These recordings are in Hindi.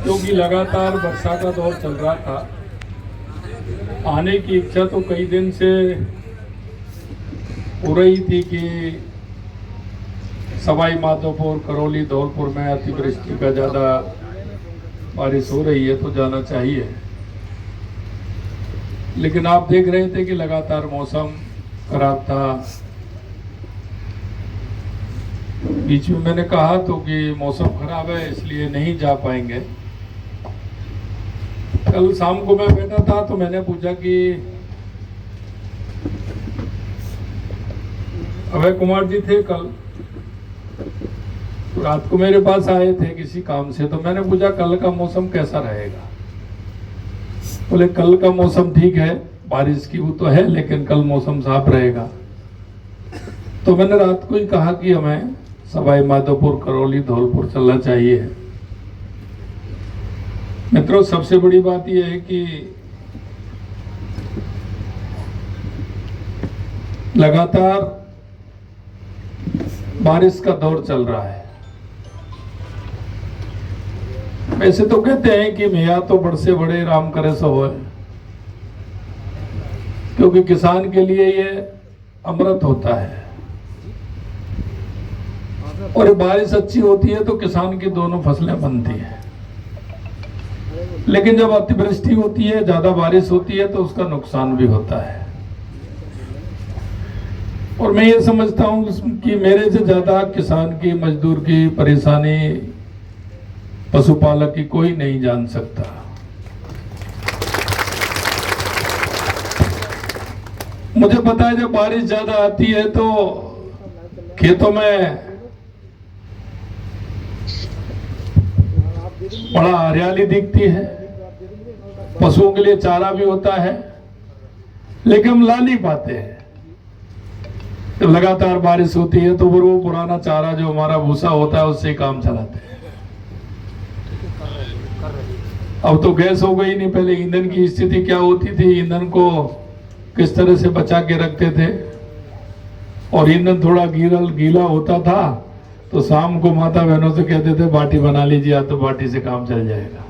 क्योंकि लगातार वर्षा का दौर चल रहा था। आने की इच्छा तो कई दिन से हो रही थी कि सवाई माधोपुर, करौली, धौलपुर में अतिवृष्टि का ज़्यादा बारिश हो रही है तो जाना चाहिए, लेकिन आप देख रहे थे कि लगातार मौसम खराब था। बीच में मैंने कहा तो कि मौसम खराब है इसलिए नहीं जा पाएंगे। कल शाम को मैं बैठा था तो मैंने पूछा कि अभय कुमार जी थे कल, तो रात को मेरे पास आए थे किसी काम से, तो मैंने पूछा कल का मौसम कैसा रहेगा। बोले कल का मौसम ठीक है, बारिश की वो तो है लेकिन कल मौसम साफ रहेगा। तो मैंने रात को ही कहा कि हमें सवाई माधोपुर, करौली, धौलपुर चलना चाहिए। मित्रों, सबसे बड़ी बात यह है कि लगातार बारिश का दौर चल रहा है। वैसे तो कहते हैं कि मियाँ तो बड़ से बड़े राम करे सो होए, क्योंकि किसान के लिए ये अमृत होता है और बारिश अच्छी होती है तो किसान की दोनों फसलें बनती हैं। लेकिन जब अतिवृष्टि होती है, ज्यादा बारिश होती है, तो उसका नुकसान भी होता है। और मैं ये समझता हूं कि मेरे से ज्यादा किसान की, मजदूर की परेशानी, पशुपालक की कोई नहीं जान सकता। मुझे पता है जब बारिश ज्यादा आती है तो खेतों में बड़ा हरियाली दिखती है, पशुओं के लिए चारा भी होता है, लेकिन हम ला नहीं पाते हैं। जब लगातार बारिश होती है तो वो पुराना चारा जो हमारा भूसा होता है उससे काम चलाते हैं। अब तो गैस हो गई, नहीं पहले ईंधन की स्थिति क्या होती थी, ईंधन को किस तरह से बचा के रखते थे, और ईंधन थोड़ा गीला होता था तो शाम को माता बहनों से कहते थे बाटी बना लीजिए, या तो बाटी से काम चल जाएगा।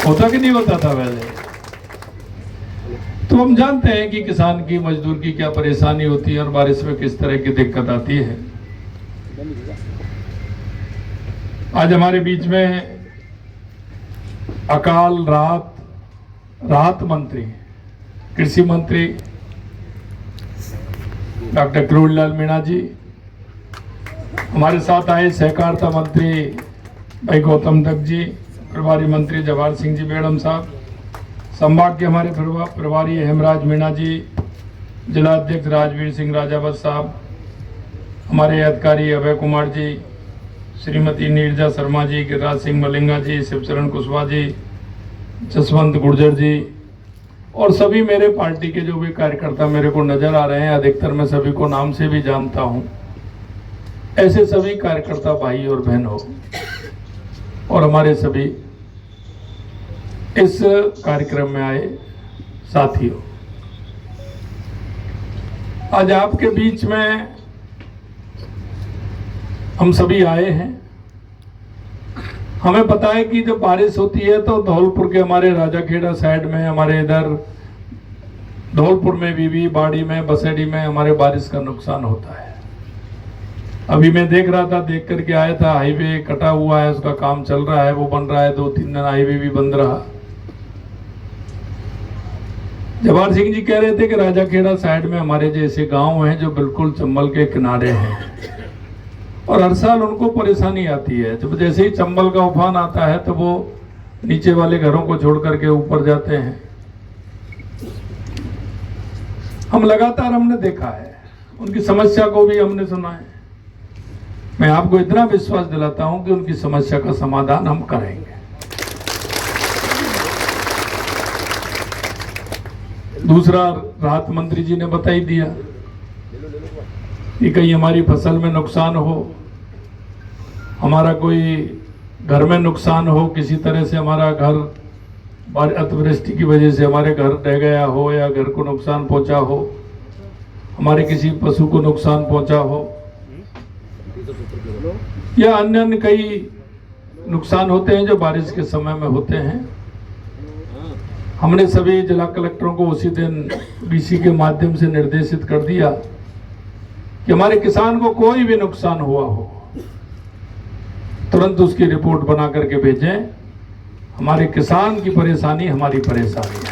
होता कि नहीं होता था पहले? तो हम जानते हैं कि किसान की, मजदूर की क्या परेशानी होती है और बारिश में किस तरह की दिक्कत आती है। आज हमारे बीच में अकाल राहत मंत्री, कृषि मंत्री डॉक्टर किरोड़ीलाल मीणा जी, हमारे साथ आए सहकारिता मंत्री भाई गौतम दत्त जी, प्रभारी मंत्री जवाहर सिंह जी मैडम साहब, संभाग के हमारे प्रभारी हेमराज मीणा जी, जिला अध्यक्ष राजवीर सिंह राजावत साहब, हमारे अधिकारी अभय कुमार जी, श्रीमती नीरजा शर्मा जी, गिरिराज सिंह मलिंगा जी, शिवचरण कुशवाहा जी, जसवंत गुर्जर जी, और सभी मेरे पार्टी के जो भी कार्यकर्ता मेरे को नजर आ रहे हैं, अधिकतर मैं सभी को नाम से भी जानता हूं। ऐसे सभी कार्यकर्ता भाई और बहन हो, और हमारे सभी इस कार्यक्रम में आए साथियों, आज आपके बीच में हम सभी आए हैं। हमें पता है कि जब बारिश होती है तो धौलपुर के हमारे राजाखेड़ा साइड में, हमारे इधर धौलपुर में भी, बाड़ी में, बसेड़ी में हमारे बारिश का नुकसान होता है। अभी मैं देख रहा था, देख करके आया था, हाईवे कटा हुआ है, उसका काम चल रहा है, वो बन रहा है, 2-3 दिन हाईवे भी बंद रहा। जवाहर सिंह जी कह रहे थे कि राजाखेड़ा साइड में हमारे जैसे गांव हैं जो बिल्कुल चंबल के किनारे हैं, और हर साल उनको परेशानी आती है। जब जैसे ही चंबल का उफान आता है तो वो नीचे वाले घरों को छोड़ करके ऊपर जाते हैं। हम लगातार हमने देखा है, उनकी समस्या को भी हमने सुना है। मैं आपको इतना विश्वास दिलाता हूं कि उनकी समस्या का समाधान हम करेंगे। दूसरा, राहत मंत्री जी ने बता ही दिया कि कहीं हमारी फसल में नुकसान हो, हमारा कोई घर में नुकसान हो, किसी तरह से हमारा घर अतिवृष्टि की वजह से हमारे घर ढह गया हो, या घर को नुकसान पहुंचा हो, हमारे किसी पशु को नुकसान पहुंचा हो, या अन्य कई नुकसान होते हैं जो बारिश के समय में होते हैं। हमने सभी जिला कलेक्टरों को उसी दिन डीसी के माध्यम से निर्देशित कर दिया कि हमारे किसान को कोई भी नुकसान हुआ हो तुरंत उसकी रिपोर्ट बना करके भेजें। हमारे किसान की परेशानी हमारी परेशानी है।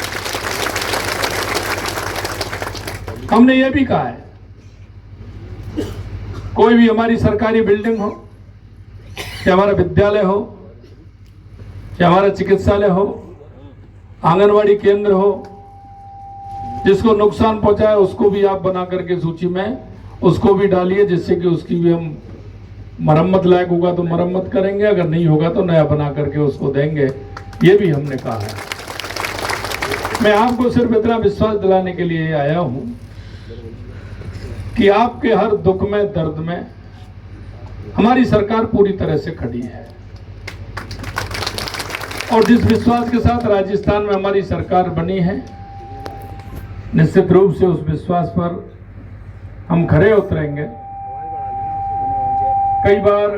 हमने ये भी कहा है, कोई भी हमारी सरकारी बिल्डिंग हो, चाहे हमारा विद्यालय हो, चाहे हमारा चिकित्सालय हो, आंगनवाड़ी केंद्र हो, जिसको नुकसान पहुंचा है उसको भी आप बना करके सूची में उसको भी डालिए, जिससे कि उसकी भी हम मरम्मत लायक होगा तो मरम्मत करेंगे, अगर नहीं होगा तो नया बना करके उसको देंगे। ये भी हमने कहा है। मैं आपको सिर्फ इतना विश्वास दिलाने के लिए आया हूं कि आपके हर दुख में, दर्द में हमारी सरकार पूरी तरह से खड़ी है। और जिस विश्वास के साथ राजस्थान में हमारी सरकार बनी है, निश्चित रूप से उस विश्वास पर हम खरे उतरेंगे। कई बार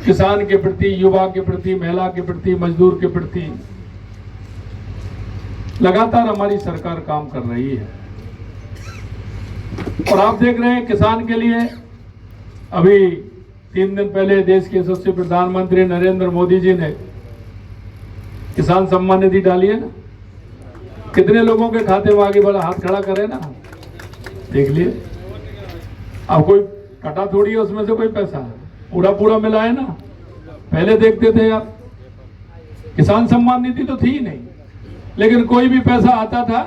किसान के प्रति, युवा के प्रति, महिला के प्रति, मजदूर के प्रति लगातार हमारी सरकार काम कर रही है। और आप देख रहे हैं किसान के लिए अभी 3 दिन पहले देश के यशस्वी प्रधानमंत्री नरेंद्र मोदी जी ने किसान सम्मान निधि डाली है ना। कितने लोगों के खाते में आगे बढ़ा, हाथ खड़ा करे ना, देख लिए। अब कोई कटा थोड़ी है उसमें से कोई पैसा, पूरा पूरा मिला है ना। पहले देखते थे आप, किसान सम्मान निधि तो थी ही नहीं, लेकिन कोई भी पैसा आता था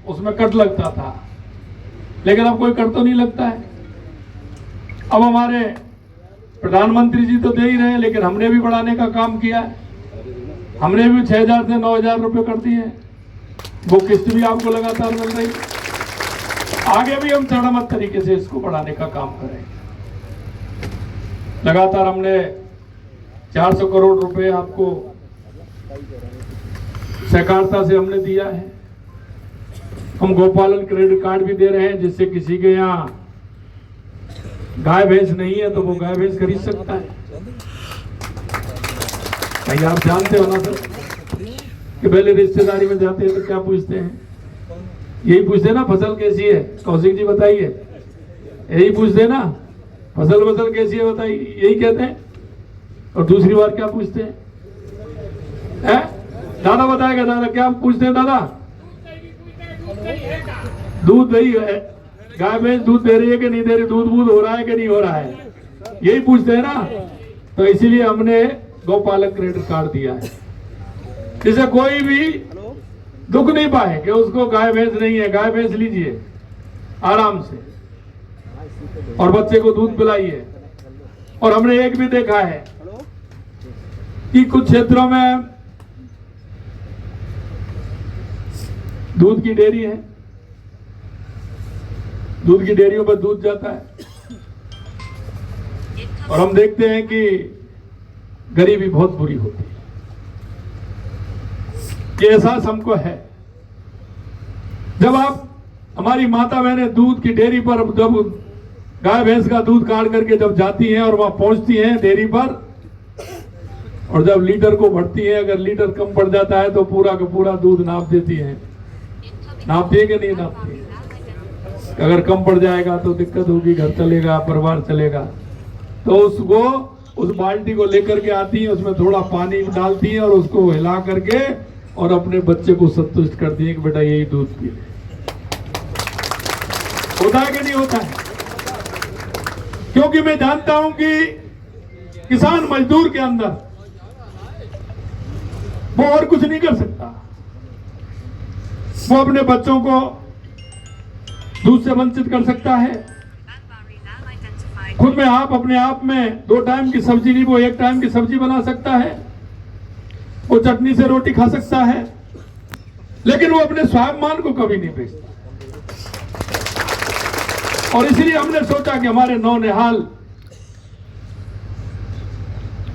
उसमें कट लगता था, लेकिन अब कोई कट तो नहीं लगता है। अब हमारे प्रधानमंत्री जी तो दे ही रहे हैं, लेकिन हमने भी बढ़ाने का काम किया है। हमने भी 6,000 से 9,000 रुपए कर दिए हैं। वो किस्त भी आपको लगातार मिल रही है। आगे भी हम चरणबद्ध तरीके से इसको बढ़ाने का काम करेंगे। लगातार हमने 400 करोड़ रुपए आपको सहकारिता से हमने दिया है। हम गोपालन क्रेडिट कार्ड भी दे रहे हैं, जिससे किसी के यहाँ गाय भैंस नहीं है तो वो गाय भैंस खरीद सकता है। भाई आप जानते हो ना सर कि पहले रिश्तेदारी में जाते हैं तो क्या पूछते हैं? यही पूछते हैं ना, फसल कैसी है? कौशिक जी बताइए, यही पूछते हैं ना, फसल कैसी है बताइए, यही कहते हैं। और दूसरी बार क्या पूछते हैं? दादा बताएगा, दादा क्या पूछते हैं? दादा दूध दही है, गाय भैंस दूध दे रही है कि नहीं दे रही, दूध बूध हो रहा है कि नहीं हो रहा है, यही पूछते हैं ना। तो इसीलिए हमने गौपालक क्रेडिट कार्ड दिया है, जिससे कोई भी दुख नहीं पाए कि उसको गाय भैंस नहीं है। गाय भैंस लीजिए आराम से और बच्चे को दूध पिलाइए। और हमने एक भी देखा है कि कुछ क्षेत्रों में दूध की डेयरी है, दूध की डेयरियों पर दूध जाता है और हम देखते हैं कि गरीबी बहुत बुरी होती है। ये एहसास हमको है। जब आप हमारी माता बहनें दूध की डेयरी पर जब गाय भैंस का दूध काट करके जब जाती हैं और वहां पहुंचती हैं डेयरी पर, और जब लीटर को भरती है, अगर लीटर कम पड़ जाता है तो पूरा का पूरा दूध नाप देती है। नापती है कि नहीं नापती? अगर कम पड़ जाएगा तो दिक्कत होगी, घर चलेगा, परिवार चलेगा। तो उसको उस बाल्टी को लेकर के आती है, उसमें थोड़ा पानी डालती है और उसको हिला करके और अपने बच्चे को संतुष्ट करती है कि बेटा यही दूध पी ले। होता है कि नहीं होता है? क्योंकि मैं जानता हूं कि किसान मजदूर के अंदर वो और कुछ नहीं कर सकता। वो अपने बच्चों को दूध से वंचित कर सकता है। खुद में आप अपने आप में 2 टाइम की सब्जी नहीं, वो 1 टाइम की सब्जी बना सकता है। वो चटनी से रोटी खा सकता है, लेकिन वो अपने स्वाभिमान को कभी नहीं बेचता। और इसलिए हमने सोचा कि हमारे नौनिहाल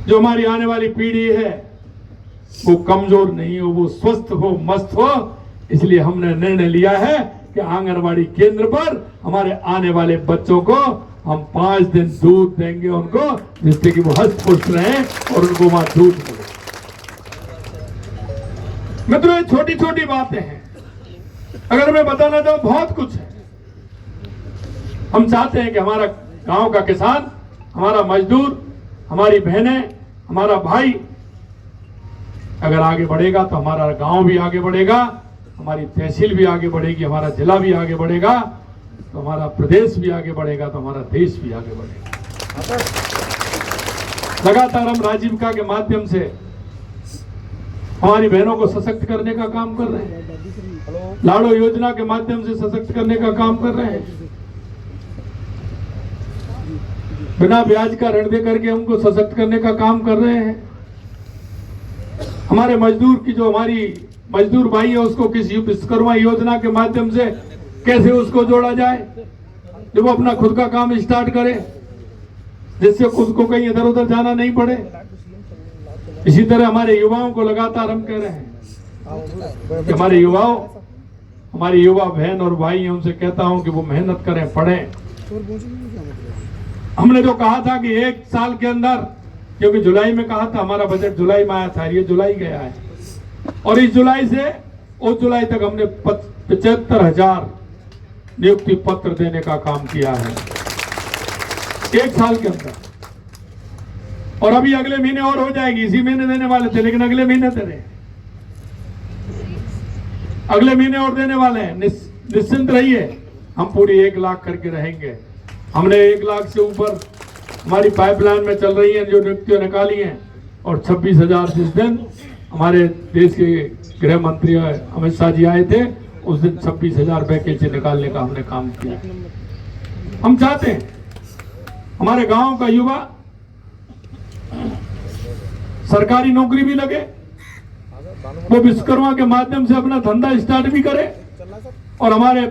जो हमारी आने वाली पीढ़ी है वो कमजोर नहीं हो, वो स्वस्थ हो, मस्त हो। इसलिए हमने निर्णय लिया है कि आंगनवाड़ी केंद्र पर हमारे आने वाले बच्चों को हम 5 दिन दूध देंगे उनको, जिससे कि वो हंस पुष्ट रहे और उनको वहां दूध मिले। मित्रों, ये छोटी छोटी बातें हैं, अगर मैं बताना चाहूं बहुत कुछ है। हम चाहते हैं कि हमारा गांव का किसान, हमारा मजदूर, हमारी बहनें, हमारा भाई अगर आगे बढ़ेगा तो हमारा गांव भी आगे बढ़ेगा, हमारी तहसील भी आगे बढ़ेगी, हमारा जिला भी आगे बढ़ेगा, तो हमारा प्रदेश भी आगे बढ़ेगा, तो हमारा देश भी आगे बढ़ेगा। लगातार हम राजीविका के माध्यम से हमारी बहनों को सशक्त करने का काम कर रहे हैं, लाड़ो योजना के माध्यम से सशक्त करने का काम कर रहे हैं, बिना ब्याज का ऋण दे करके हमको सशक्त करने का काम कर रहे हैं। हमारे मजदूर की जो हमारी मजदूर भाई है उसको किसी विश्वकर्मा योजना के माध्यम से कैसे उसको जोड़ा जाए, जब वो अपना खुद का काम स्टार्ट करे, जिससे खुद को कहीं इधर उधर जाना नहीं पड़े। इसी तरह हमारे युवाओं को लगातार हम कह रहे हैं कि हमारे युवाओं, हमारी युवा बहन और भाई हैं, उनसे कहता हूं कि वो मेहनत करें, पढ़ें। हमने जो कहा था कि 1 साल के अंदर, क्योंकि जुलाई में कहा था, हमारा बजट जुलाई में आया था, ये जुलाई गया है, और इस जुलाई से उस जुलाई तक हमने 75,000 नियुक्ति पत्र देने का काम किया है 1 साल के अंदर। और अभी अगले महीने और हो जाएगी, इसी महीने देने वाले थे लेकिन अगले महीने दे रहे हैं, अगले महीने और देने वाले हैं। निश्चिंत रहिए, हम पूरी 1 लाख करके रहेंगे। हमने 1 लाख से ऊपर हमारी पाइपलाइन में चल रही है जो नियुक्तियां निकाली हैं, और 26,000 जिस दिन हमारे देश के गृह मंत्री अमित शाह जी आए थे, उस दिन 26,000 वैकेंसी निकालने का हमने काम किया। हम चाहते हैं हमारे गांव का युवा सरकारी नौकरी भी लगे, वो विश्वकर्मा के माध्यम से अपना धंधा स्टार्ट भी करे, और हमारे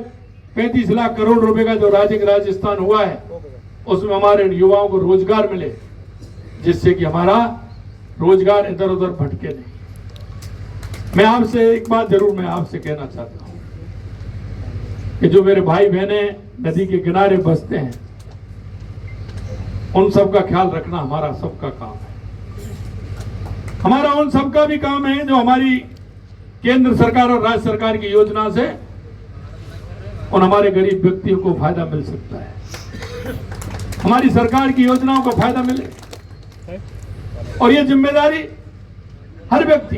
35 लाख करोड़ रुपए का जो राजस्थान हुआ है उसमें हमारे युवाओं को रोजगार मिले, जिससे कि हमारा रोजगार इधर उधर भटके नहीं। मैं आपसे एक बात जरूर मैं आपसे कहना चाहता हूं कि जो मेरे भाई बहने नदी के किनारे बसते हैं, उन सब का ख्याल रखना हमारा सबका काम है। हमारा उन सबका भी काम है जो हमारी केंद्र सरकार और राज्य सरकार की योजना से उन हमारे गरीब व्यक्तियों को फायदा मिल सकता है, हमारी सरकार की योजनाओं को फायदा मिले। और ये जिम्मेदारी हर व्यक्ति,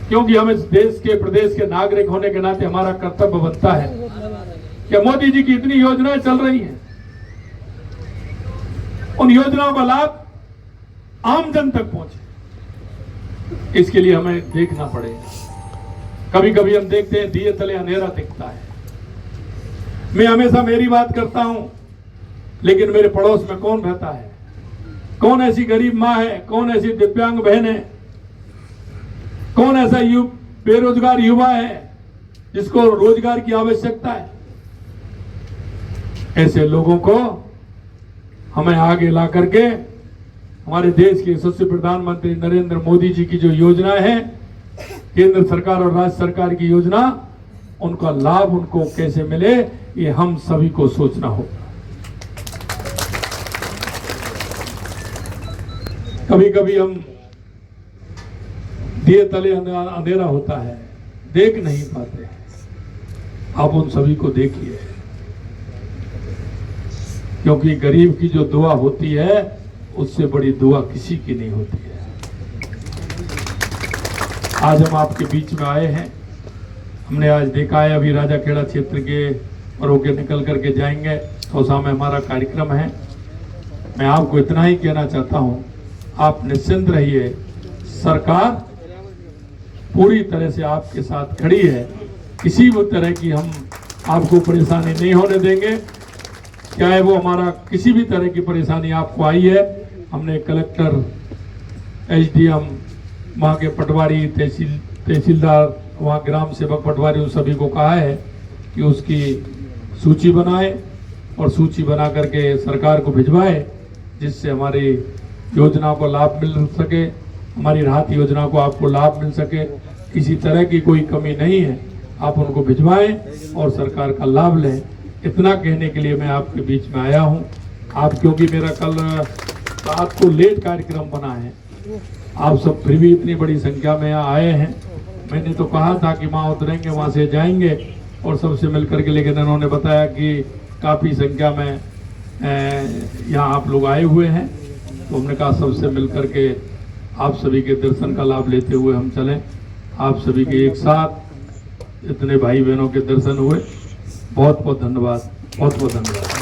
क्योंकि हम इस देश के प्रदेश के नागरिक होने के नाते हमारा कर्तव्य बनता है कि मोदी जी की इतनी योजनाएं चल रही हैं, उन योजनाओं का लाभ आम जन तक पहुंचे, इसके लिए हमें देखना पड़ेगा। कभी कभी हम देखते हैं दिए तले अंधेरा दिखता है। मैं हमेशा मेरी बात करता हूं, लेकिन मेरे पड़ोस में कौन रहता है, कौन ऐसी गरीब माँ है, कौन ऐसी दिव्यांग बहन है, कौन ऐसा बेरोजगार युवा है जिसको रोजगार की आवश्यकता है। ऐसे लोगों को हमें आगे ला करके हमारे देश के यशस्वी प्रधानमंत्री नरेंद्र मोदी जी की जो योजना है, केंद्र सरकार और राज्य सरकार की योजना, उनका लाभ उनको कैसे मिले, ये हम सभी को सोचना होगा। कभी कभी हम दिए तले अंधेरा होता है, देख नहीं पाते। आप उन सभी को देखिए, क्योंकि गरीब की जो दुआ होती है उससे बड़ी दुआ किसी की नहीं होती है। आज हम आपके बीच में आए हैं, हमने आज देखा है, अभी राजाखेड़ा क्षेत्र के और होकर निकल करके जाएंगे, थौसा में हमारा कार्यक्रम है। मैं आपको इतना ही कहना चाहता हूं, आप निश्चिंत रहिए, सरकार पूरी तरह से आपके साथ खड़ी है। किसी भी तरह की हम आपको परेशानी नहीं होने देंगे, चाहे वो हमारा किसी भी तरह की परेशानी आपको आई है। हमने कलेक्टर, एसडीएम, वहाँ के पटवारी, तहसीलदार, वहाँ ग्राम सेवक पटवारी, उन सभी को कहा है कि उसकी सूची बनाए और सूची बना करके सरकार को भिजवाए, जिससे हमारी योजनाओं को लाभ मिल सके, हमारी राहत योजना को आपको लाभ मिल सके। किसी तरह की कोई कमी नहीं है, आप उनको भिजवाएं और सरकार का लाभ लें। इतना कहने के लिए मैं आपके बीच में आया हूँ। आप क्योंकि मेरा कल रात को लेट कार्यक्रम बना है, आप सब फिर भी इतनी बड़ी संख्या में यहाँ आए हैं। मैंने तो कहा था कि वहाँ उतरेंगे, वहाँ से जाएंगे और सबसे मिलकर के, लेकिन इन्होंने बताया कि काफ़ी संख्या में यहाँ आप लोग आए हुए हैं, तो हमने कहा सबसे मिलकर के आप सभी के दर्शन का लाभ लेते हुए हम चलें। आप सभी के एक साथ इतने भाई बहनों के दर्शन हुए। बहुत बहुत धन्यवाद, बहुत बहुत धन्यवाद।